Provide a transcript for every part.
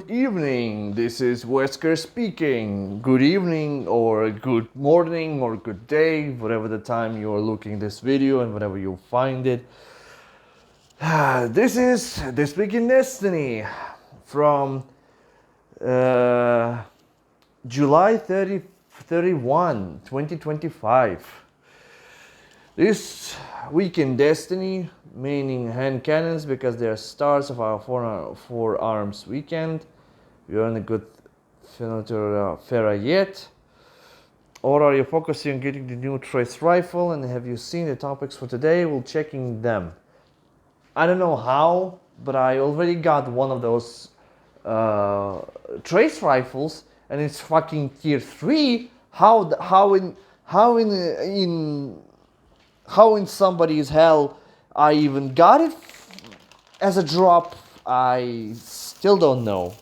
Good evening, this is Wesker speaking. Good evening or good morning or good day, whatever the time you are looking this video and whatever you find it. This is This Week in Destiny from July 31, 2025. This week in Destiny, meaning hand cannons because they are stars of our four arms weekend. We are in a good Fera yet. Or are you focusing on getting the new trace rifle? And have you seen the topics for today? We'll checking them. I don't know how, but I already got one of those trace rifles, and it's fucking tier 3. How in somebody's hell I even got it as a drop, I still don't know.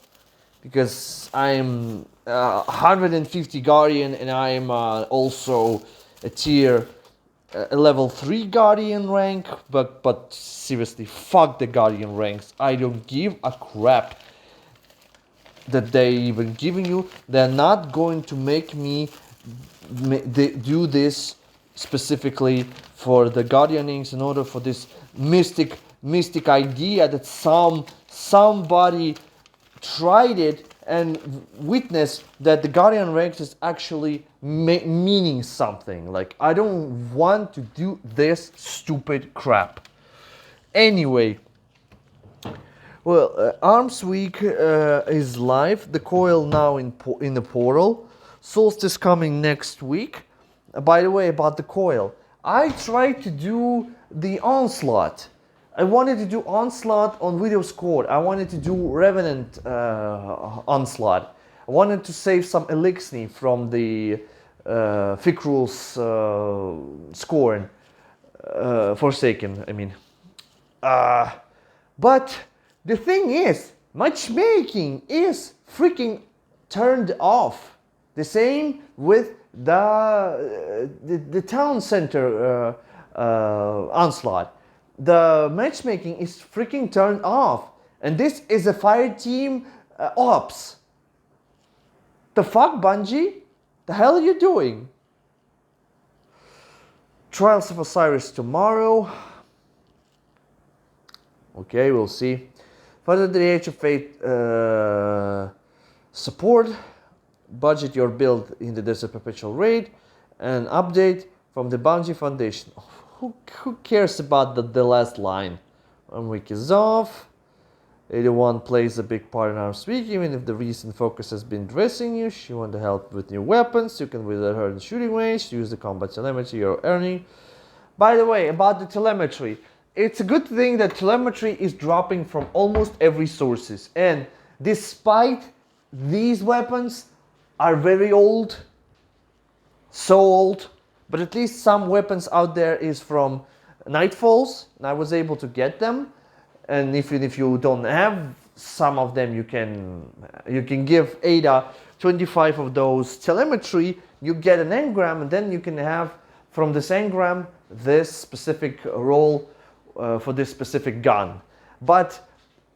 Because I'm 150 Guardian and I'm also a tier a level 3 Guardian rank. But seriously, fuck the Guardian ranks. I don't give a crap that they even giving you. They're not going to make me do this specifically for the Guardianings in order for this mystic idea that somebody tried it and witnessed that the Guardian ranks is actually meaning something. Like, I don't want to do this stupid crap. Anyway, well, Arms Week is live. The coil now in the portal. Solstice coming next week. By the way, about the coil, I tried to do the onslaught. I wanted to do onslaught on video score. I wanted to do Revenant onslaught. I wanted to save some elixir from the Ficrul's Scorn, Forsaken. I mean, but the thing is, matchmaking is freaking turned off. The same with the town center onslaught. The matchmaking is freaking turned off, and this is a fire team ops. The fuck, Bungie? The hell are you doing? Trials of Osiris tomorrow. Okay, we'll see. Further the Age of Fate support. Budget your build in the Desert Perpetual Raid. An update from the Bungie Foundation. Who cares about the last line? 1 week is off. 81 plays a big part in Arms Week, even if the recent focus has been dressing you. She want to help with new weapons. You can visit her in shooting range. Use the combat telemetry you're earning. By the way, about the telemetry. It's a good thing that telemetry is dropping from almost every sources. And despite these weapons are very old, so old, but at least some weapons out there is from Nightfalls, and I was able to get them. And even if you don't have some of them, you can give Ada 25 of those telemetry. You get an engram, and then you can have from this engram this specific role for this specific gun. But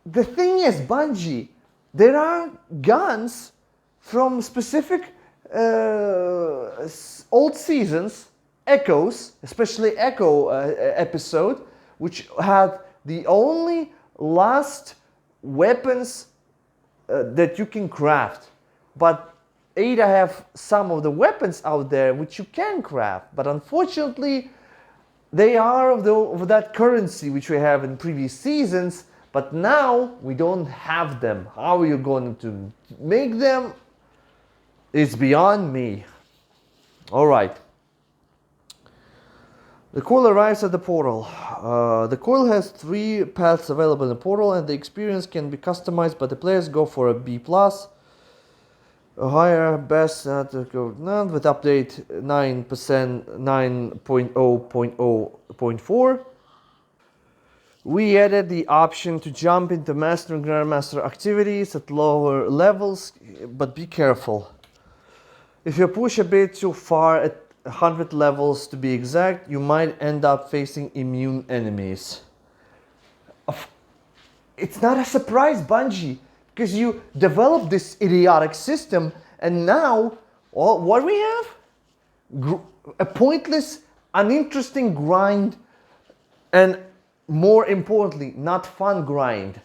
the thing is, Bungie, there are guns from specific old seasons, Echoes, especially Echo episode, which had the only last weapons that you can craft. But Ada have some of the weapons out there which you can craft, but unfortunately they are of that currency which we have in previous seasons, but now we don't have them. How are you going to make them? It's beyond me. Alright. The coil arrives at the portal. The coil has 3 paths available in the portal, and the experience can be customized, but the players go for a B+. A higher best with update 9.0.0.4. We added the option to jump into Master and Grandmaster activities at lower levels, but be careful. If you push a bit too far at 100 levels to be exact, you might end up facing immune enemies. It's not a surprise, Bungie, because you develop this idiotic system, and now, well, what we have? A pointless, uninteresting grind, and more importantly, not fun grind.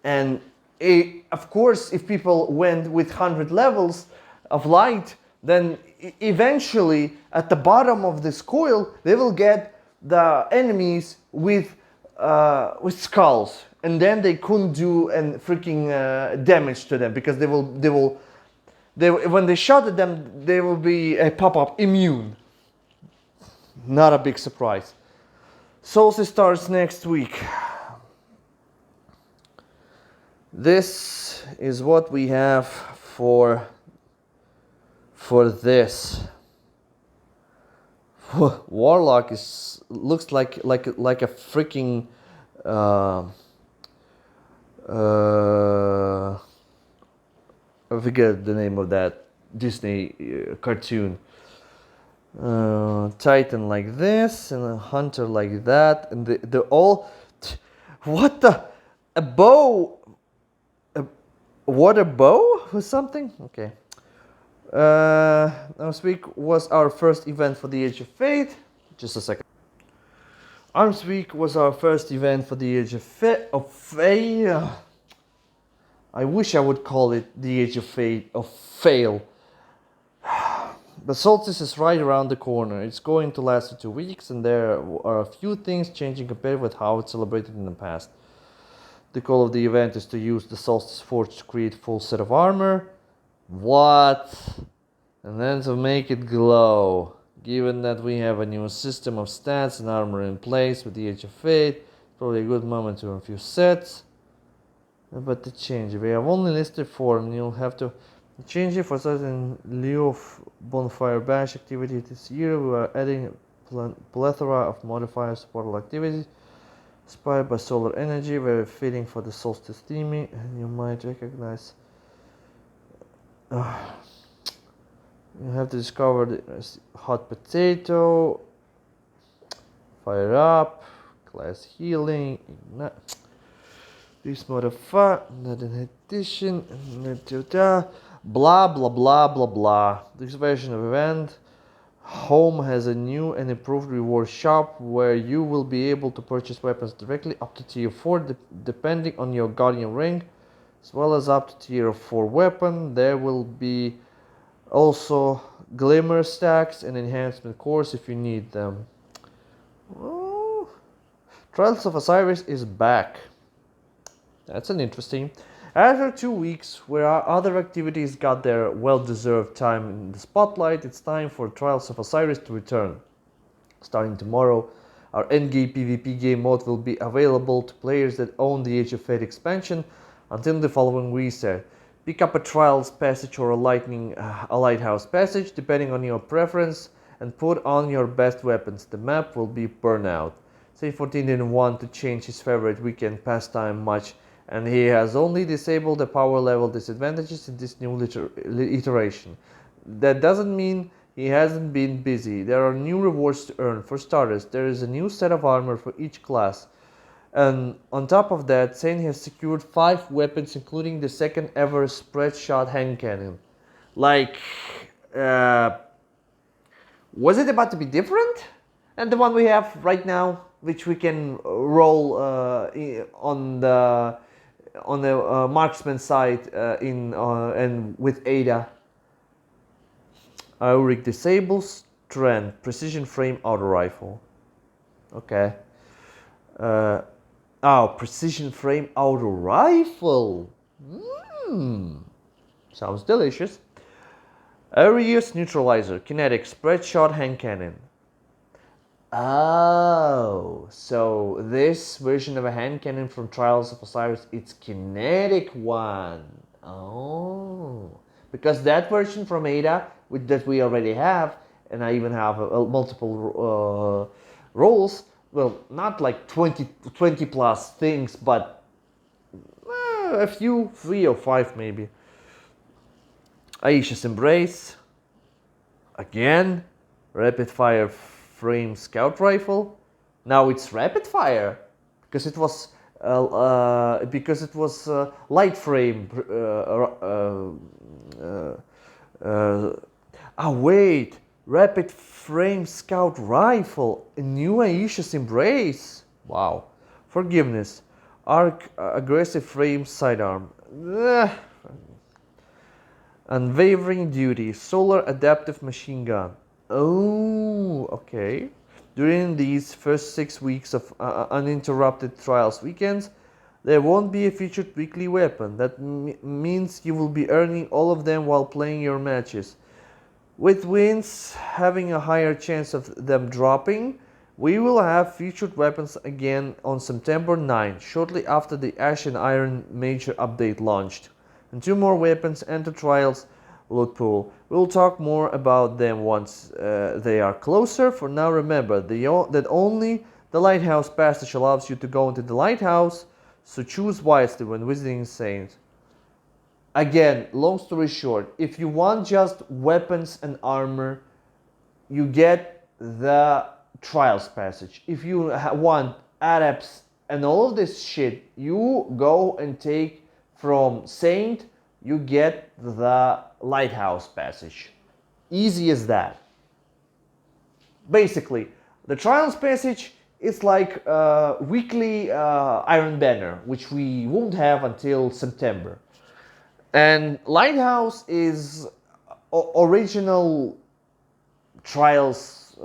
And of course, if people went with 100 levels of light, then eventually at the bottom of this coil, they will get the enemies with skulls, and then they couldn't do any freaking damage to them, because when they shot at them, they will be a pop-up immune. Not a big surprise. Solstice starts next week. This is what we have for this. Warlock looks like a freaking I forget the name of that Disney cartoon. Titan like this, and a hunter like that, and they're all, what the, a bow, what, a bow or something? Okay. Last week was our first event for the Age of Fate. Just a second. Arms Week was our first event for the Age of Fate. I wish I would call it the Age of Fate of Fail. The solstice is right around the corner. It's going to last for 2 weeks, and there are a few things changing compared with how it's celebrated in the past. The goal of the event is to use the solstice forge to create a full set of armor. What? And then to make it glow. Given that we have a new system of stats and armor in place with the Age of Fate, it's probably a good moment to run a few sets. But the change, we have only listed 4, and you'll have to change it for certain lieu of bonfire bash activity this year. We are adding a plethora of modifiers to portal activities inspired by solar energy, very fitting for the solstice theming, and you might recognize. You have to discover the hot potato, fire up, class healing, ignite. This modifier, not an addition, blah blah blah blah blah. This version of event home has a new and improved reward shop where you will be able to purchase weapons directly up to tier 4 depending on your guardian rank, as well as up to tier 4 weapon. There will be also glimmer stacks and enhancement cores if you need them. Oh, Trials of Osiris is back. That's an interesting. After 2 weeks where our other activities got their well-deserved time in the spotlight, it's time for Trials of Osiris to return. Starting tomorrow, our endgame PvP game mode will be available to players that own the Age of Fate expansion until the following reset. Pick up a Trials passage or a Lighthouse passage, depending on your preference, and put on your best weapons. The map will be Burnout. Say 14 didn't want to change his favorite weekend pastime much, and he has only disabled the power level disadvantages in this new iteration. That doesn't mean he hasn't been busy. There are new rewards to earn. For starters, there is a new set of armor for each class. And on top of that, Sane has secured 5 weapons, including the second ever spread shot hand cannon. Like, was it about to be different than the one we have right now, which we can roll on the marksman side and with Ada? Auric disables Trend precision frame auto rifle. Okay. Precision frame auto rifle. Sounds delicious. Arius neutralizer kinetic spread shot hand cannon. Oh, so this version of a hand cannon from Trials of Osiris, it's kinetic one. Oh, because that version from Ada that we already have, and I even have multiple rolls. Well, not like 20 plus things, but a few, 3 or 5 maybe. Aisha's Embrace. Again, rapid fire frame scout rifle. Now it's rapid fire, because it was because it was light frame. Wait, rapid frame scout rifle, a new Aisha's embrace. Wow, forgiveness, arc aggressive frame sidearm. Unwavering duty, solar adaptive machine gun. Oh, okay. During these first 6 weeks of uninterrupted trials weekends, there won't be a featured weekly weapon. That means you will be earning all of them while playing your matches. With wins having a higher chance of them dropping, we will have featured weapons again on September 9, shortly after the Ash and Iron major update launched. And 2 more weapons enter trials loot pool. We'll talk more about them once they are closer. For now, remember that only the Lighthouse Passage allows you to go into the lighthouse, so choose wisely when visiting Saint. Again, long story short, if you want just weapons and armor, you get the Trials Passage. If you want adepts and all of this shit, you go and take from Saint, you get the Lighthouse Passage. Easy as that. Basically, the Trials Passage is like weekly Iron Banner, which we won't have until September. And Lighthouse is original Trials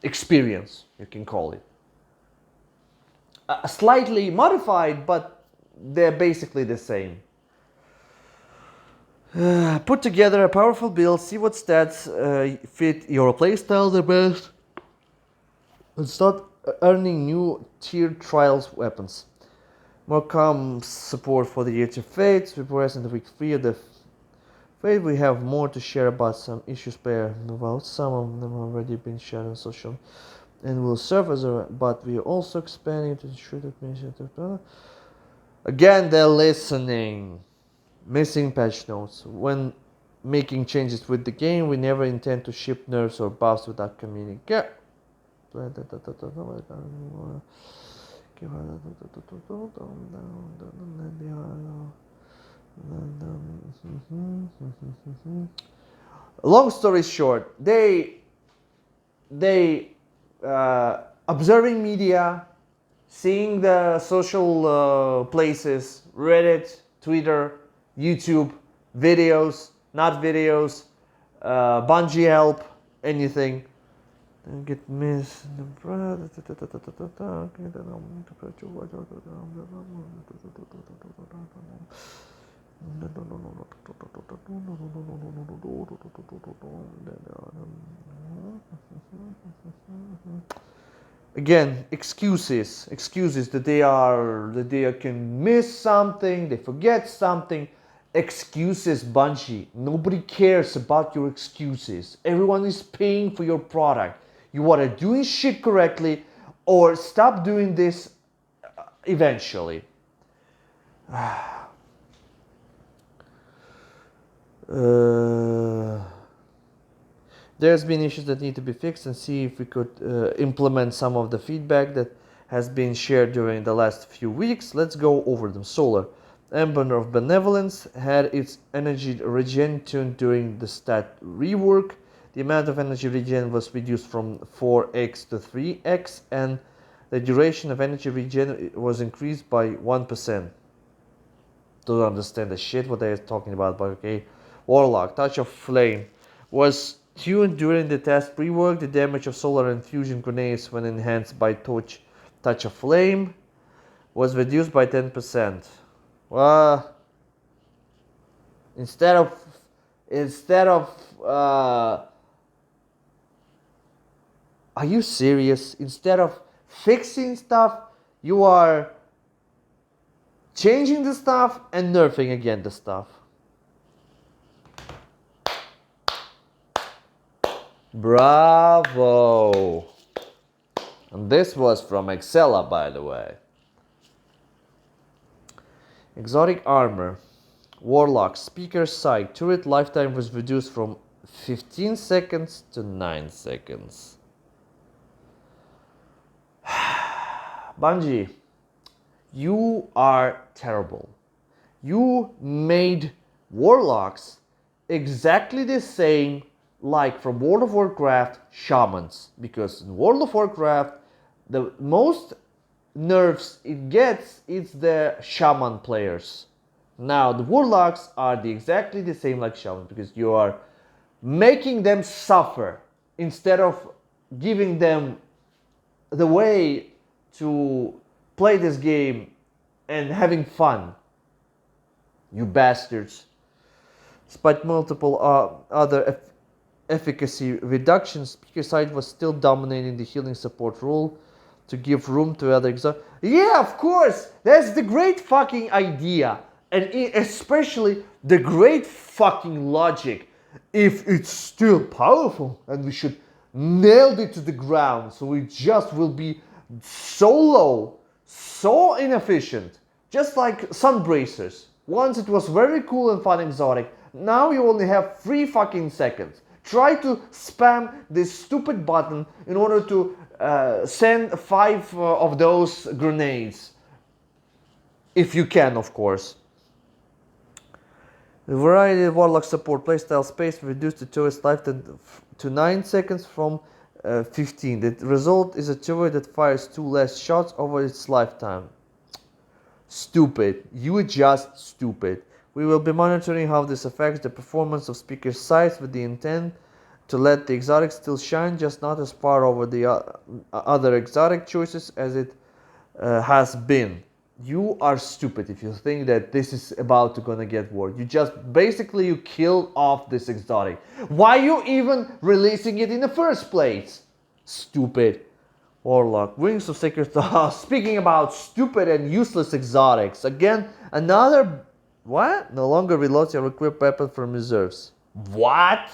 experience, you can call it. Slightly modified, but they're basically the same. Put together a powerful build, see what stats fit your playstyle the best, and start earning new tiered trials weapons. More calm support for the Year to Fates. We progress in the week 3 of the Fate. We have more to share about some issues there. Well, some of them have already been shared on social and will serve as a, but we are also expanding to ensure that again, they're listening. Missing patch notes. When making changes with the game, we never intend to ship nerfs or buffs without communication. Long story short, they observing media, seeing the social places, Reddit, Twitter, YouTube, videos, not videos, Bungie help, anything. Don't get missed. Again, excuses that they can miss something, they forget something. Excuses, Bungie. Nobody cares about your excuses. Everyone is paying for your product. You are doing shit correctly, or stop doing this eventually. There's been issues that need to be fixed, and see if we could implement some of the feedback that has been shared during the last few weeks. Let's go over them. Solar. Ember of Benevolence had its energy regen tuned during the stat rework. The amount of energy regen was reduced from 4x to 3x, and the duration of energy regen was increased by 1%. Don't understand the shit what they're talking about, but okay. Warlock, Touch of Flame, was tuned during the test rework. The damage of solar infusion grenades when enhanced by Touch of Flame was reduced by 10%. Well, instead of are you serious? Instead of fixing stuff, you are changing the stuff and nerfing again the stuff. Bravo! And this was from Excella, by the way. Exotic Armor. Warlock, Speaker Sight. Turret lifetime was reduced from 15 seconds to 9 seconds. Bungie, You are terrible. You made warlocks exactly the same like from World of Warcraft shamans, because in World of Warcraft the most nerfs it gets is the shaman players. Now the warlocks are exactly the same like shaman, because you are making them suffer instead of giving them the way to play this game and having fun. You bastards. Despite multiple other efficacy reductions, Speaker Side was still dominating the healing support role to give room to other Yeah, of course! That's the great fucking idea. And especially the great fucking logic. If it's still powerful and we should nail it to the ground, so it just will be so low, so inefficient, just like Sunbracers. Once it was very cool and fun exotic, now you only have 3 fucking seconds. Try to spam this stupid button in order to send 5 of those grenades. If you can, of course. The variety of Warlock support playstyle space reduced the turret's lifetime to 9 seconds from 15. The result is a turret that fires 2 less shots over its lifetime. Stupid. You are just stupid. We will be monitoring how this affects the performance of Speaker's sights with the intent to let the exotic still shine, just not as far over the other exotic choices as it has been. You are stupid if you think that this is about to gonna get worse. You just basically you killed off this exotic. Why are you even releasing it in the first place? Stupid. Warlock. Wings of Sacred Thought. Speaking about stupid and useless exotics. Again, another... What? No longer reloads your equipped weapon from reserves. What?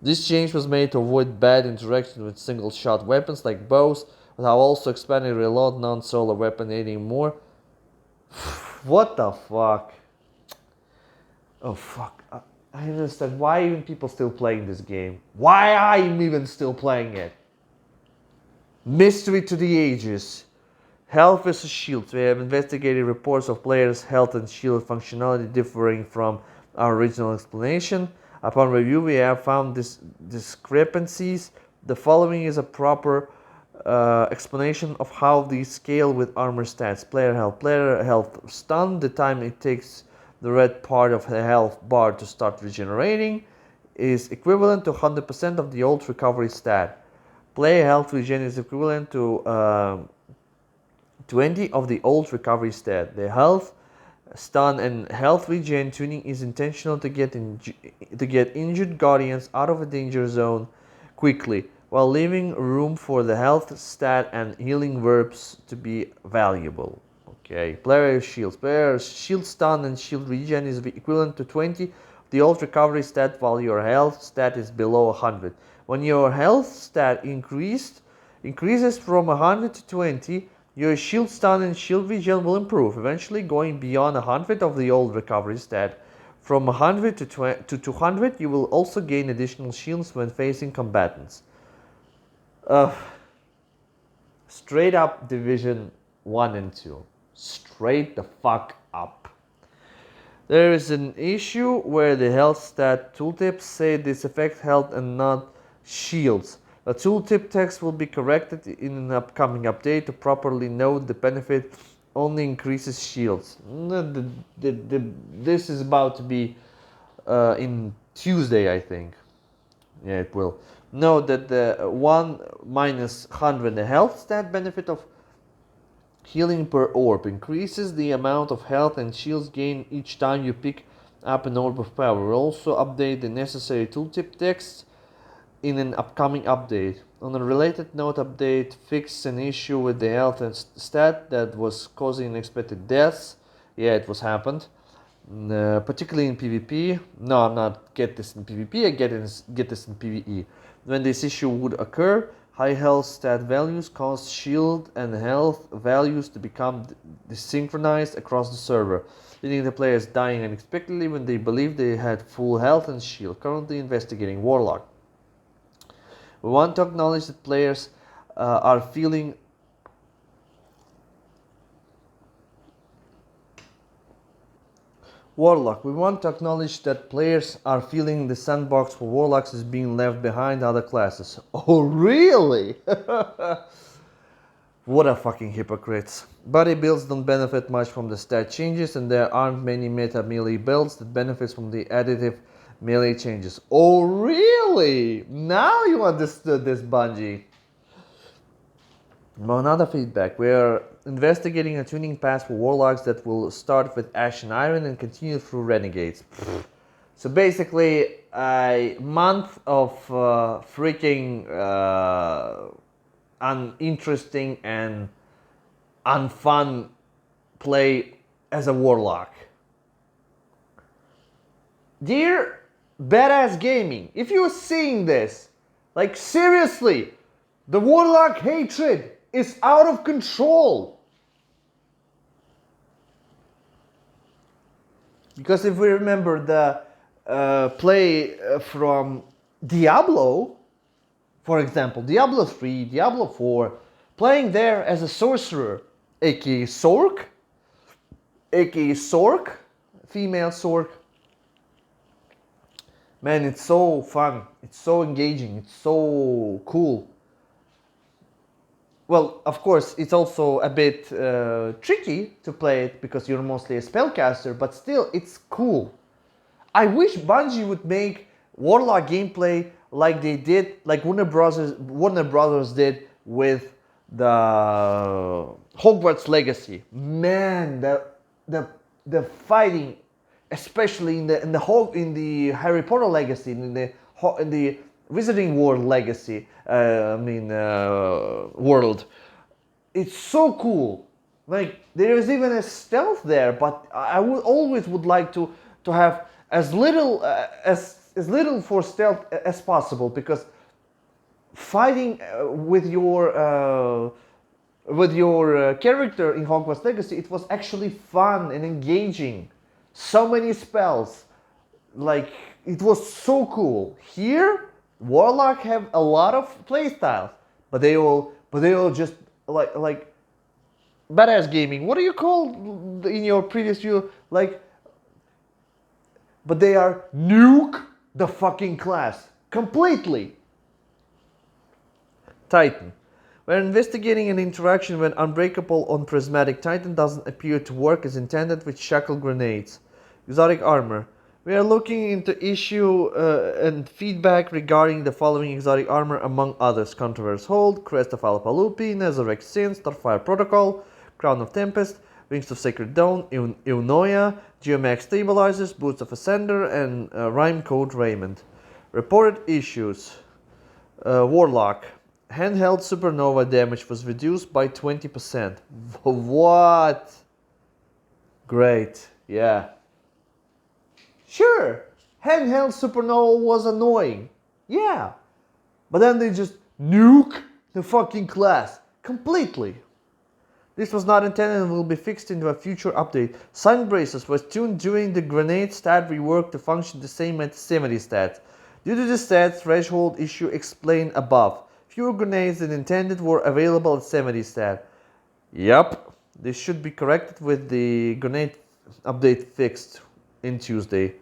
This change was made to avoid bad interaction with single-shot weapons like bows, but have also expanded reload non-solar weapon adding more. What the fuck? Oh fuck. I understand. Why even people still playing this game? Why I'm even still playing it? Mystery to the ages. Health versus shield. We have investigated reports of players' health and shield functionality differing from our original explanation. Upon review, we have found discrepancies. The following is a proper explanation of how these scale with armor stats. Player health stun, the time it takes the red part of the health bar to start regenerating, is equivalent to 100% of the old recovery stat. Player health regen is equivalent to 20 of the old recovery stat. The health, stun, and health regen tuning is intentional to get injured guardians out of a danger zone quickly, while leaving room for the health stat and healing verbs to be valuable. Okay, player shields. Player shield stun and shield regen is equivalent to 20 of the old recovery stat, while your health stat is below 100. When your health stat increases from 100 to 20, your shield stun and shield regen will improve, eventually going beyond 100 of the old recovery stat. From 100 to 200, you will also gain additional shields when facing combatants. Straight up Division 1 and 2. Straight the fuck up. There is an issue where the health stat tooltips say this affects health and not shields. The tooltip text will be corrected in an upcoming update to properly note the benefit only increases shields. This is about to be in Tuesday, I think. Yeah, it will. Note that the 1 minus 100, the health stat benefit of healing per orb increases the amount of health and shields gained each time you pick up an orb of power. We'll also update the necessary tooltip text in an upcoming update. On a related note, update fixed an issue with the health and stat that was causing unexpected deaths. Yeah, it was happened. Particularly in PvP. No, I'm not get this in PvP, I get this in PvE. When this issue would occur, high health stat values cause shield and health values to become desynchronized across the server, leading the players dying unexpectedly when they believed they had full health and shield. Currently investigating Warlock. We want to acknowledge that players are feeling Warlock. We want to acknowledge that players are feeling the sandbox for Warlocks is being left behind other classes. Oh, really? What a fucking hypocrites. Body builds don't benefit much from the stat changes, and there aren't many meta melee builds that benefits from the additive melee changes. Oh, really? Now you understood this, Bungie. Another feedback. We are investigating a tuning path for Warlocks that will start with Ash and Iron and continue through Renegades. So basically, a month of freaking uninteresting and unfun play as a Warlock. Dear Badass Gaming, if you're seeing this, like seriously, the Warlock hatred is out of control. Because if we remember the play from Diablo, for example, Diablo 3, Diablo 4, playing there as a sorcerer, aka Sork, female Sork. Man, it's so fun, it's so engaging, it's so cool. Well, of course, it's also a bit tricky to play it because you're mostly a spellcaster, but still, it's cool. I wish Bungie would make Warlock gameplay like they did, like Warner Brothers did with the Hogwarts Legacy. Man, the fighting, especially in the Harry Potter Legacy, in the Wizarding World Legacy, world. It's so cool. Like there is even a stealth there, but I would like to have as little for stealth as possible, because fighting with your character in Hogwarts Legacy, it was actually fun and engaging. So many spells, like it was so cool. Here, Warlock have a lot of playstyles, but they all just like Badass Gaming. What do you call in your previous view? Like, but they are nuke the fucking class completely. Titan. We're investigating an interaction when Unbreakable on Prismatic Titan doesn't appear to work as intended with Shackle Grenades. Exotic Armor. We are looking into issue and feedback regarding the following exotic armor, among others: Counterverse Hold, Crest of Alpalupi, Nezarec Sin, Starfire Protocol, Crown of Tempest, Wings of Sacred Dawn, Eunoia, Geomax Stabilizers, Boots of Ascender, and Rhyme Code Raymond. Reported issues. Warlock. Handheld Supernova damage was reduced by 20%. What? Great. Yeah. Sure, handheld Supernova was annoying. Yeah. But then they just nuke the fucking class completely. This was not intended and will be fixed into a future update. Sun Braces was tuned during the grenade stat rework to function the same at 70 stats. Due to the stat threshold issue explained above, fewer grenades than intended were available at 70 stat. Yup, this should be corrected with the grenade update fixed in Tuesday.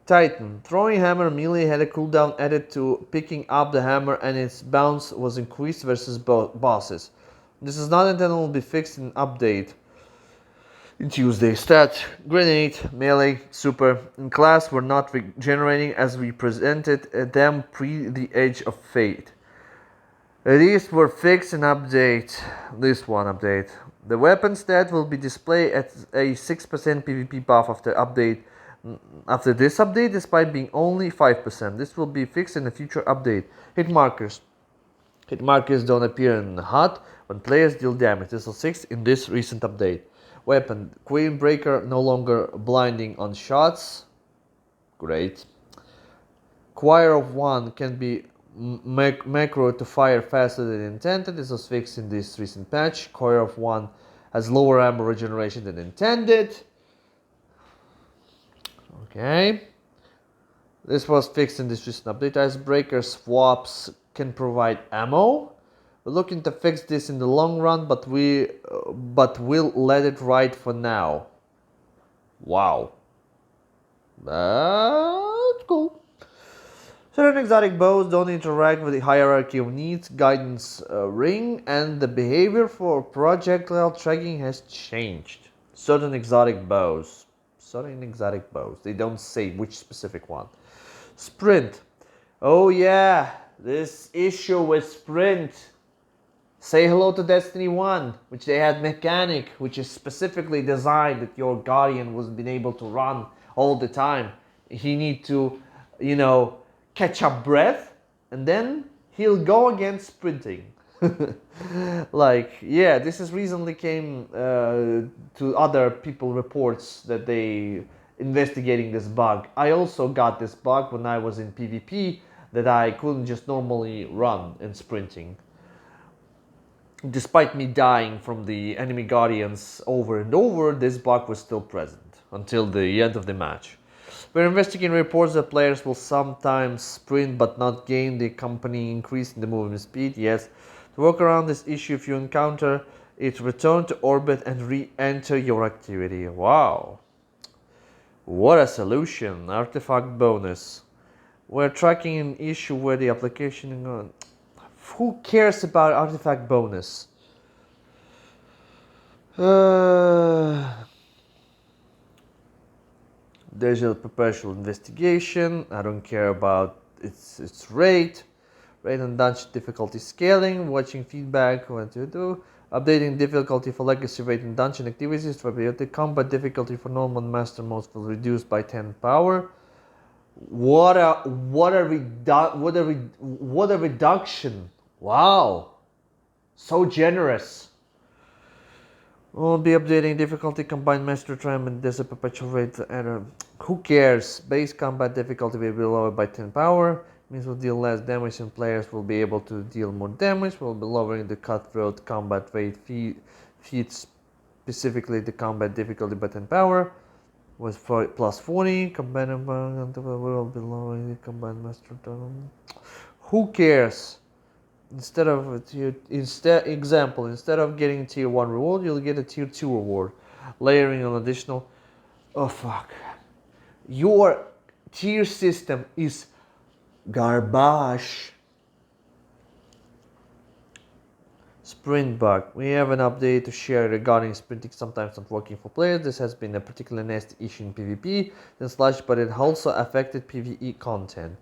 Titan. Throwing hammer melee had a cooldown added to picking up the hammer, and its bounce was increased versus bosses. This is not intended to be fixed in update in Tuesday. Stat. Grenade, melee, super, and class were not regenerating as we presented them pre the Edge of Fate. These were fixed in update. This one update. The weapon stat will be displayed at a 6% PvP buff after this update, despite being only 5%. This will be fixed in a future update. Hit markers. Hit markers don't appear in HUD when players deal damage. This was fixed in this recent update. Weapon. Queen Breaker no longer blinding on shots. Great. Choir of One can be macro to fire faster than intended. This was fixed in this recent patch. Choir of One has lower ammo regeneration than intended. Okay. This was fixed in this recent update. Icebreaker swaps can provide ammo. We're looking to fix this in the long run, but we'll let it ride for now. Wow. That's cool. Certain exotic bows don't interact with the hierarchy of needs, guidance ring, and the behavior for projectile tracking has changed. Certain exotic bows. Certain exotic bows. They don't say which specific one. Sprint. Oh yeah, this issue with Sprint. Say hello to Destiny 1, which they had mechanic, which is specifically designed that your Guardian was been able to run all the time. He need to, catch up breath, and then he'll go again sprinting. This is recently came to other people reports that they investigating this bug. I also got this bug when I was in PvP that I couldn't just normally run and sprinting. Despite me dying from the enemy guardians over and over, this bug was still present until the end of the match. We're investigating reports that players will sometimes sprint but not gain the company increase in the movement speed. Yes, to work around this issue, if you encounter it, return to orbit and re-enter your activity. Wow. What a solution. Artifact bonus. We're tracking an issue where the application... Who cares about artifact bonus? There's a perpetual investigation. I don't care about its rate and dungeon difficulty scaling. Watching feedback. What to do? Updating difficulty for legacy rate and dungeon activities. For periodic combat difficulty for normal and master modes will reduce by 10 power. What a reduction! Wow, so generous. We'll be updating difficulty, combined master tram, and there's a perpetual rate error. Who cares? Base combat difficulty will be lowered by 10 power. Means we'll deal less damage and players will be able to deal more damage. We'll be lowering the cutthroat combat rate feat, specifically the combat difficulty by 10 power. Was plus 40. Combined will be lowering the combined master tram. Who cares? Instead of getting tier 1 reward, you'll get a tier 2 reward. Layering an additional... Oh fuck. Your tier system is garbage. Sprint bug. We have an update to share regarding sprinting sometimes not working for players. This has been a particularly nasty issue in PvP, but it also affected PvE content.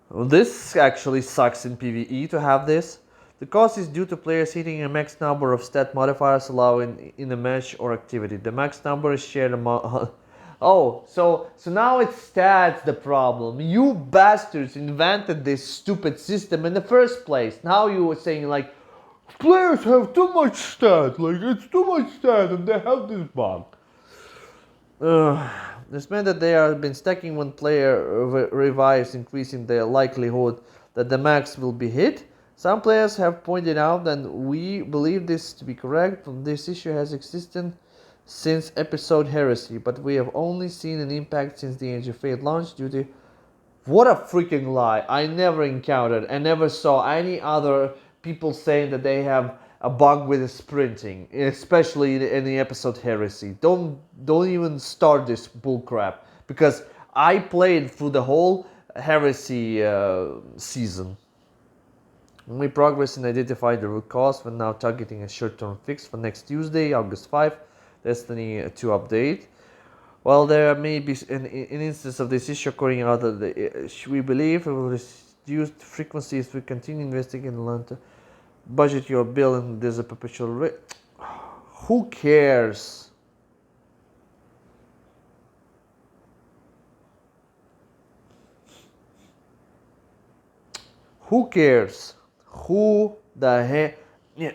This actually sucks in PvE to have this. The cause is due to players hitting a max number of stat modifiers allowed in a match or activity. The max number is shared among... Oh, so now it's stats the problem. You bastards invented this stupid system in the first place. Now you were saying like, players have too much stat, like it's too much stat and they have this bug. This meant that they have been stacking when player revives, increasing the likelihood that the max will be hit. Some players have pointed out that we believe this to be correct. This issue has existed since episode Heresy, but we have only seen an impact since the Age of Fate launch due to... What a freaking lie. I never encountered, I never saw any other people saying that they have a bug with the sprinting, especially in the episode Heresy. Don't even start this bullcrap, because I played through the whole Heresy season. We progress and identify the root cause. We're now targeting a short-term fix for next Tuesday, August 5, Destiny 2 update. While there may be an instance of this issue occurring out of we believe it will reduce the frequency if we continue investigating and learn to budget your bill, and there's a perpetual rate. Who cares? Who cares? Who the heck? Yeah.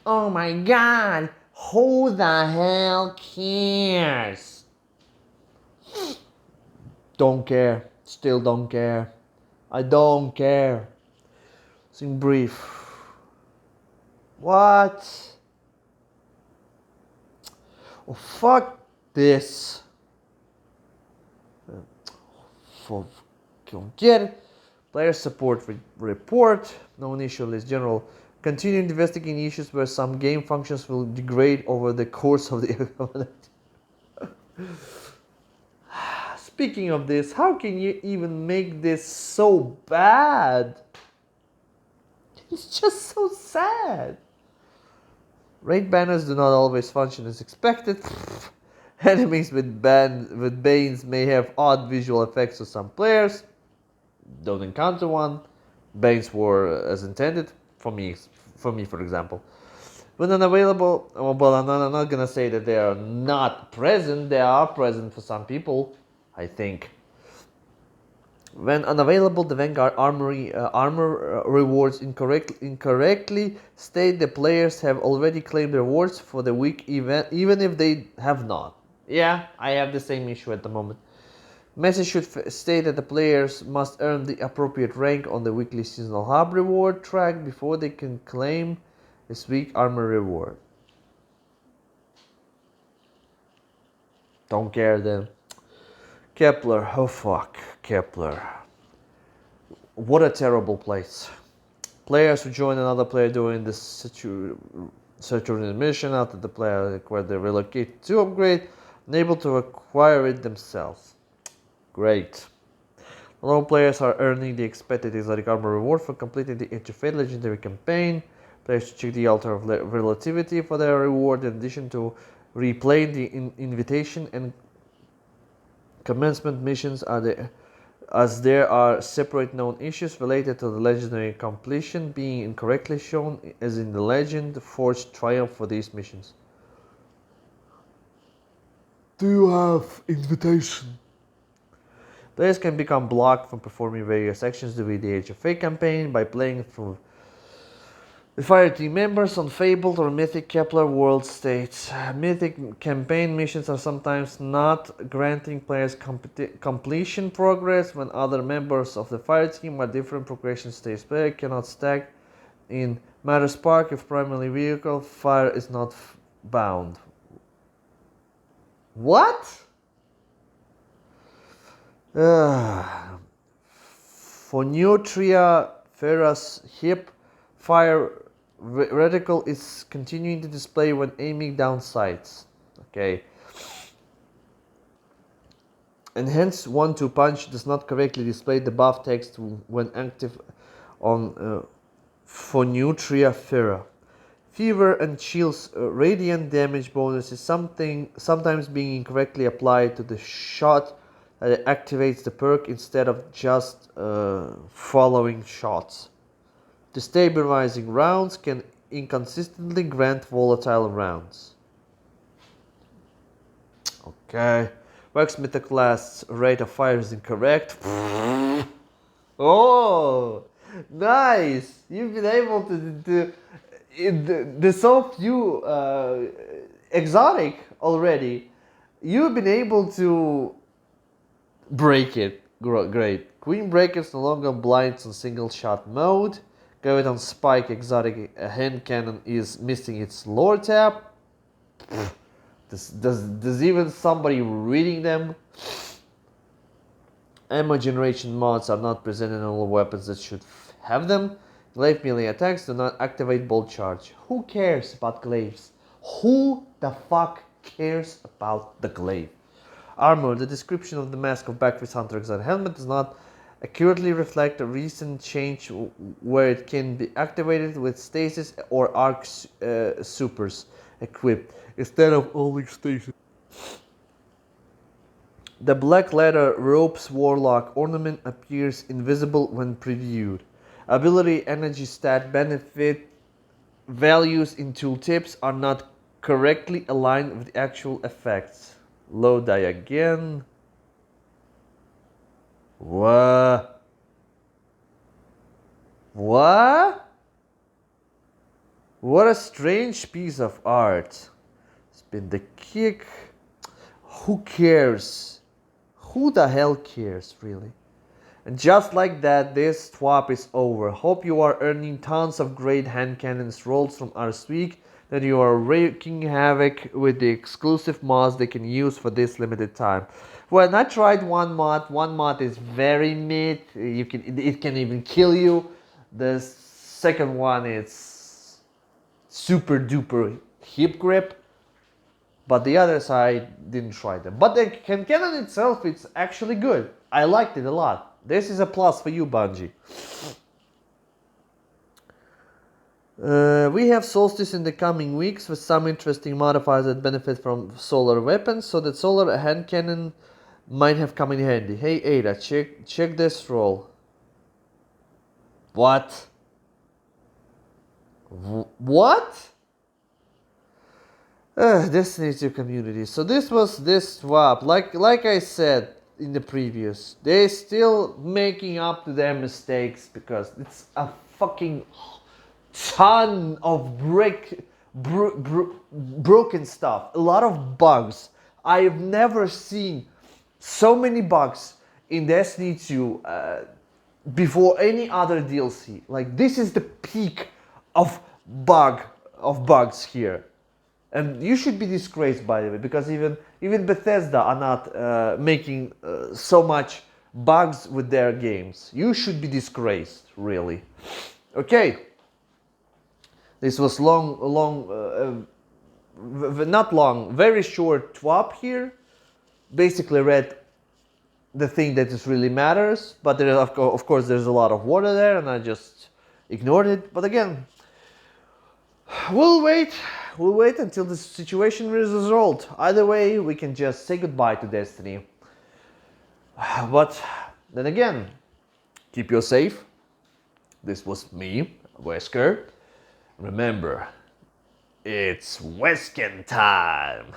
Oh my god! Who the hell cares? Don't care. Still don't care. I don't care. In brief. What? Oh, fuck this. Don't get it. Player support report. Known issue list general. Continue investigating issues where some game functions will degrade over the course of the Speaking of this, how can you even make this so bad? It's just so sad. Raid banners do not always function as expected. Enemies with banes may have odd visual effects to some players. Don't encounter one. Banes were as intended for me, for example. When unavailable, well, I'm not gonna say that they are not present. They are present for some people, I think. When unavailable, the Vanguard armor rewards incorrectly state the players have already claimed rewards for the week event, even if they have not. Yeah, I have the same issue at the moment. Message should state that the players must earn the appropriate rank on the weekly seasonal hub reward track before they can claim this week armor reward. Don't care then. Kepler, oh fuck, Kepler. What a terrible place. Players who join another player during the Saturnian mission after the player acquired the relocate to upgrade, unable to acquire it themselves. Great. All players are earning the expected exotic armor reward for completing the Age of Fate legendary campaign. Players should check the altar of relativity for their reward in addition to replaying the invitation and commencement missions as there are separate known issues related to the legendary completion being incorrectly shown as in the legend Forged Triumph for these missions. Do you have invitation? Players can become blocked from performing various actions during the Age of Fate campaign by playing through the Fire Team members on Fabled or Mythic Kepler world states. Mythic campaign missions are sometimes not granting players completion progress when other members of the Fire Team are different progression states. Player cannot stack in Matter Spark if primary vehicle fire is not bound. What? For Neutria Ferra's hip, fire reticle is continuing to display when aiming down sights. Okay. And hence 1-2 punch does not correctly display the buff text when active on for Neutria Ferra. Fever and Chill's radiant damage bonus is sometimes being incorrectly applied to the shot that activates the perk instead of just following shots. Destabilizing rounds can inconsistently grant volatile rounds. Okay. Wax Metaclass rate of fire is incorrect. Oh, nice! You've been able to the so few exotic already. You've been able to break it. Great. Queen Breaker's no longer blinds on single shot mode. Graviton Spike exotic hand cannon is missing its lore tab. Does even somebody reading them? Ammo generation mods are not present in all weapons that should have them. Glaive melee attacks do not activate bolt charge. Who cares about glaives? Who the fuck cares about the glaive? Armor. The description of the Mask of Backface Hunter exotic helmet does not accurately reflect a recent change where it can be activated with stasis or arc supers equipped instead of only stasis. The black leather rope's warlock ornament appears invisible when previewed. Ability energy stat benefit values in tooltips are not correctly aligned with actual effects. Low die again. What? What? What a strange piece of art. Spin the kick. Who cares? Who the hell cares, really? And just like that, this Twab is over. Hope you are earning tons of great hand cannons rolls from Arsweek, that you are wreaking havoc with the exclusive mods they can use for this limited time. Well, I tried one mod. One mod is very mid. It can even kill you. The second one is super duper hip grip. but the others I didn't try them. But the canon itself, it's actually good. I liked it a lot. This is a plus for you, Bungie. We have Solstice in the coming weeks with some interesting modifiers that benefit from solar weapons, so that solar hand cannon might have come in handy. Hey Ada, check this roll. What? What? Destiny to community. So this was this Twab. Like I said in the previous, they're still making up to their mistakes because it's a fucking ton of broken stuff. A lot of bugs. I have never seen so many bugs in Destiny 2 before any other DLC. Like, this is the peak of bugs here. And you should be disgraced, by the way, because even Bethesda are not making so much bugs with their games. You should be disgraced, really. Okay. This was not long, very short Twab here. Basically read the thing that is really matters, but there, of course there's a lot of water there, and I just ignored it. But again, we'll wait until the situation is resolved. Either way, we can just say goodbye to Destiny. But then again, keep you safe. This was me, Wesker. Remember, it's Wesken time.